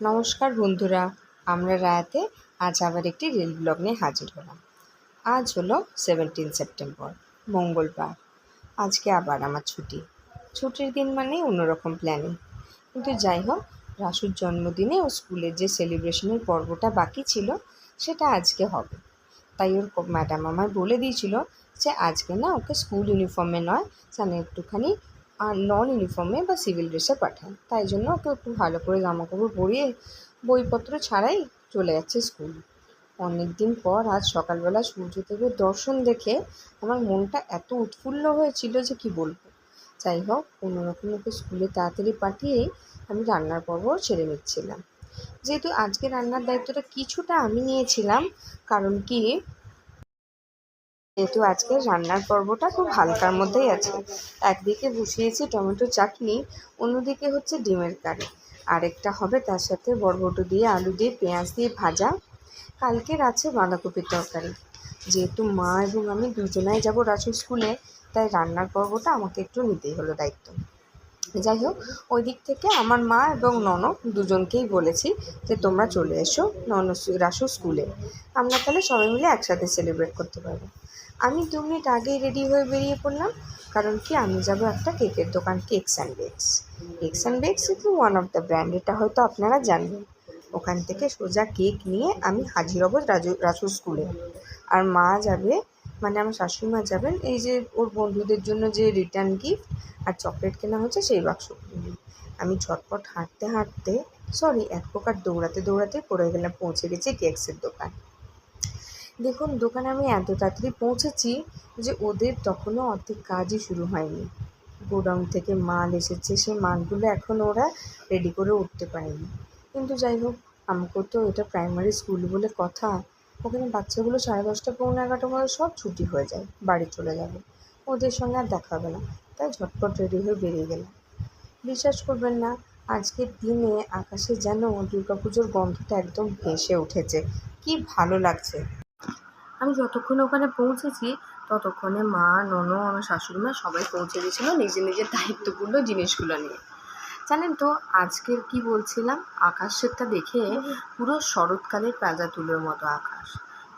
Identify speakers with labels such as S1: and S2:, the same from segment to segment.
S1: নমস্কার বন্ধুরা, আমরা রায়াতে আজ আবার একটি রিল ব্লগ নিয়ে হাজির হলাম। আজ হলো 17 সেপ্টেম্বর, মঙ্গলবার। আজকে আবার আমার ছুটির দিন মানেই অন্যরকম প্ল্যানিং। কিন্তু যাই হোক, রাসুর জন্মদিনে ও স্কুলের যে সেলিব্রেশনের পর্বটা বাকি ছিল সেটা আজকে হবে। তাই ওর ম্যাডাম আমায় বলে দিয়েছিল যে আজকে না ওকে স্কুল ইউনিফর্মে নয়, যেন একটুখানি নন ইউনিফর্মে বা সিভিল ড্রেসে পাঠায়। তাই জন্য ওকে একটু ভালো করে জামাকাপড় পরিয়ে বইপত্র ছাড়াই চলে যাচ্ছে স্কুল। অনেক দিন পর আজ সকালবেলা সূর্যদেবের দর্শন দেখে আমার মনটা এত উৎফুল্ল হয়েছিল যে কি বলবো। যাই হোক, কোনোরকম ওকে স্কুলে তাড়াতাড়ি পাঠিয়েই আমি রান্নার পর্ব ছেড়ে নিচ্ছিলাম। যেহেতু আজকে রান্নার দায়িত্বটা কিছুটা আমি নিয়েছিলাম, কারণ কি, যেহেতু আজকে রান্নার পর্বটা খুব হালকার মধ্যেই আছে। একদিকে বসিয়েছি টমেটো চাটনি, অন্যদিকে হচ্ছে ডিমের কারি, আরেকটা হবে তার সাথে বরবটি দিয়ে আলু দিয়ে পেঁয়াজ দিয়ে ভাজা। কালকের আছে বাঁধাকপির তরকারি। যেহেতু মা এবং আমি দুজনাই যাব রাসুর স্কুলে, তাই রান্নার পর্বটা আমাকে একটু নিতেই হলো দায়িত্ব। যাই হোক, ওই দিক থেকে আমার মা এবং ননদ দুজনকেই বলেছি যে তোমরা চলে এসো রাসুর স্কুলে, আমরা তাহলে সবাই মিলে একসাথে সেলিব্রেট করতে পারবো। আমি 2 মিনিট আগেই রেডি হয়ে বেরিয়ে পড়লাম, কারণ কি আমি যাব একটা কেকের দোকান, কেকস অ্যান্ড বেকস কিন্তু ওয়ান অফ দ্য ব্র্যান্ড, এটা হয়তো আপনারা জানবেন। ওখান থেকে সোজা কেক নিয়ে আমি হাজির হব রাসুর স্কুলে। আর মা যাবে, মানে আমার শাশুড়ি মা যাবেন এই যে ওর বন্ধুদের জন্য যে রিটার্ন গিফট আর চকলেট কেনা হচ্ছে সেই বাক্স। আমি ঝটপট এক প্রকার দৌড়াতে পৌঁছে গেছি কেকসের দোকান। দেখুন, দোকানে আমি এত তাড়াতাড়ি পৌঁছেছি যে ওদের তখনও অর্ধেক কাজই শুরু হয়নি। গোডাউন থেকে মাল এসেছে, সেই মালগুলো এখনও ওরা রেডি করে উঠতে পারেনি। কিন্তু যাই হোক, আমাকেও তো এটা প্রাইমারি স্কুল বলে কথা, ওখানে বাচ্চাগুলো 10:30 পৌনে 11টার মধ্যে সব ছুটি হয়ে যায়, বাড়ি চলে যাবে, ওদের সঙ্গে আর দেখা হবে না। তাই ঝটপট রেডি হয়ে বেরিয়ে গেলাম। বিশ্বাস করবেন না, আজকের দিনে আকাশে যেন দুর্গাপুজোর গন্ধটা একদম ভেসে উঠেছে। কি ভালো লাগছে। আমি যতক্ষণে ওখানে পৌঁছেছি ততক্ষণে মা, ননদ, আমার শাশুড়ি মা সবাই পৌঁছে গেছিলো নিজের দায়িত্বপূর্ণ জিনিসগুলো নিয়ে। জানেন তো আজকের কি বলছিলাম, আকাশটা দেখে পুরো শরৎকালের পেঁজা তুলোর মতো আকাশ।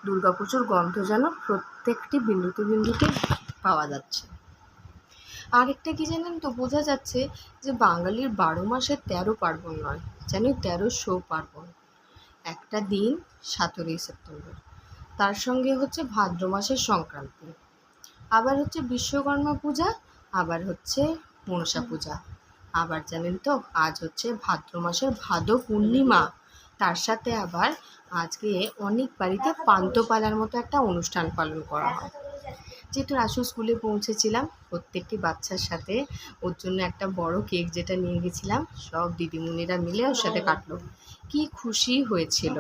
S1: দুর্গাপুজোর গন্ধ যেন প্রত্যেকটি বিন্দুতে পাওয়া যাচ্ছে। আরেকটা কি জানেন তো, বোঝা যাচ্ছে যে বাঙালির 12 মাসে 13 পার্বণ নয়, যেন 1300 পার্বণ। একটা দিন 17 সেপ্টেম্বর, তার সঙ্গে হচ্ছে ভাদ্র মাসের সংক্রান্তি, আবার হচ্ছে বিশ্বকর্মা পূজা, আবার হচ্ছে মনসা পূজা, আবার জানেন তো আজ হচ্ছে ভাদ্র মাসের ভাদো পূর্ণিমা। তার সাথে আবার আজকে অনেক বাড়িতে পান্থপালার মতো একটা অনুষ্ঠান পালন করা হয়। যেহেতু রাসু স্কুলে পৌঁছেছিলাম, প্রত্যেকটি বাচ্চার সাথে ওর জন্য একটা বড় কেক যেটা নিয়ে গেছিলাম, সব দিদিমণিরা মিলে ওর সাথে কাটলো। কি খুশি হয়েছিল।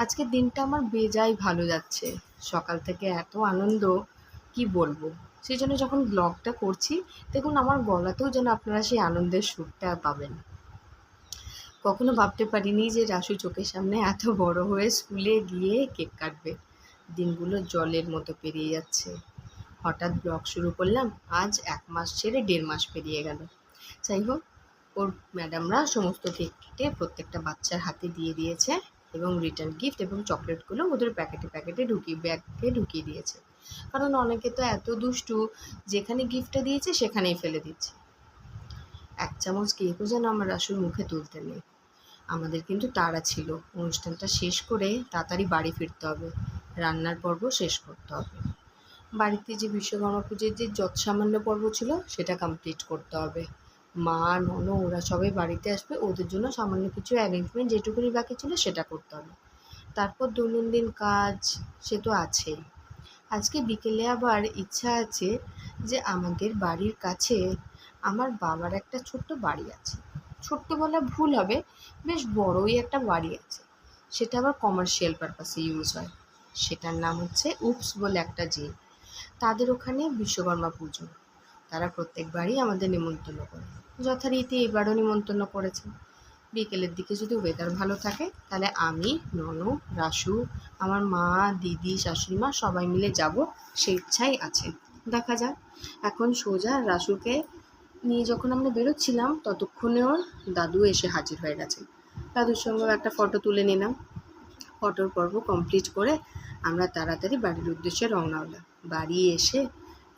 S1: আজকের দিনটা আমার বেজায় ভালো যাচ্ছে, সকাল থেকে এত আনন্দ কি বলবো। সেই জন্য যখন ব্লগটা করছি, দেখুন আমার গলাতেও যেন আপনারা সেই আনন্দের সুরটা পাবেন। কখনো ভাবতে পারিনি যে রাসু চোখের সামনে এত বড় হয়ে স্কুলে গিয়ে কেক কাটবে। দিনগুলো জলের মতো পেরিয়ে যাচ্ছে। হঠাৎ ব্লগ শুরু করলাম, আজ 1 মাস ছেড়ে 1.5 মাস পেরিয়ে গেল। যাই হোক, ওর ম্যাডামরা সমস্ত কেক কেটে প্রত্যেকটা বাচ্চার হাতে দিয়ে দিয়েছে এবং রিটার্ন গিফট এবং চকলেটগুলো ওদের ব্যাগে ঢুকিয়ে দিয়েছে। কারণ অনেকে তো এত দুষ্টু, যেখানে গিফটটা দিয়েছে সেখানেই ফেলে দিচ্ছে। 1 চামচ কেকও যেন আমার রাসুর মুখে তুলতে নেই। আমাদের কিন্তু তাড়া ছিল, অনুষ্ঠানটা শেষ করে তাড়াতাড়ি বাড়ি ফিরতে হবে, রান্নার পর্ব শেষ করতে হবে। বাড়িতে যে বিশ্বকর্মা পুজোর যে যৎসামান্য পর্ব ছিল সেটা কমপ্লিট করতে হবে। মা, ননদ ওরা সবাই বাড়িতে আসবে, ওদের জন্য সামান্য কিছু অ্যারেঞ্জমেন্ট যেটুকুনি বাকি ছিল সেটা করতে হবে। তারপর দৈনন্দিন কাজ সে তো আছেই। আজকে বিকেলে আবার ইচ্ছা আছে যে আমাদের বাড়ির কাছে আমার বাবার একটা ছোট্ট বাড়ি আছে। ছোট্ট বলা ভুল হবে, বেশ বড়ই একটা বাড়ি আছে। সেটা আবার কমার্শিয়াল পারপাসে ইউজ হয়। সেটার নাম হচ্ছে উপস বলে একটা জিন। তাদের ওখানে বিশ্বকর্মা পুজো, তারা প্রত্যেকবারই আমাদের নিমন্ত্রণ করে। যথারীতি এবারও নিমন্ত্রণ করেছে। বিকেলের দিকে যদি ওয়েদার ভালো থাকে তাহলে আমি, ননদ, রাসু, আমার মা, দিদি, শাশুড়ি মা সবাই মিলে যাব, সেই ইচ্ছাই আছে। দেখা যাক। এখন সোজা রাসুকে নিয়ে যখন আমরা বেরোচ্ছিলাম ততক্ষণে ওর দাদু এসে হাজির হয়ে গেছে। দাদুর সঙ্গেও একটা ফটো তুলে নিলাম। ফটোর পর্ব কমপ্লিট করে আমরা তাড়াতাড়ি বাড়ির উদ্দেশ্যে রওনা হলাম। বাড়ি এসে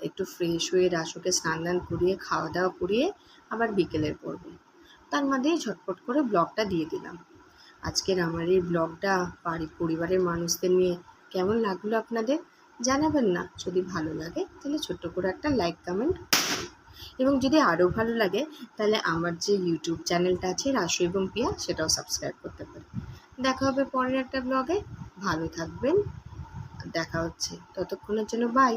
S1: একটু ফ্রেশ হয়ে রাসুকে স্নান দান করিয়ে খাওয়া দাওয়া করিয়ে আবার বিকেলের পর্ব, তার মধ্যেই ঝটপট করে ব্লগটা দিয়ে দিলাম। আজকের আমার এই ব্লগটা পরিবারের মানুষদের নিয়ে কেমন লাগলো আপনাদের জানাবেন না। যদি ভালো লাগে তাহলে ছোট্ট করে একটা লাইক কমেন্ট, এবং যদি আরও ভালো লাগে তাহলে আমার যে ইউটিউব চ্যানেলটা আছে রাসু এবং পিয়া, সেটাও সাবস্ক্রাইব করতে পারেন। দেখা হবে পরের একটা ব্লগে। ভালো থাকবেন, দেখা হচ্ছে, ততক্ষণের জন্য বাই।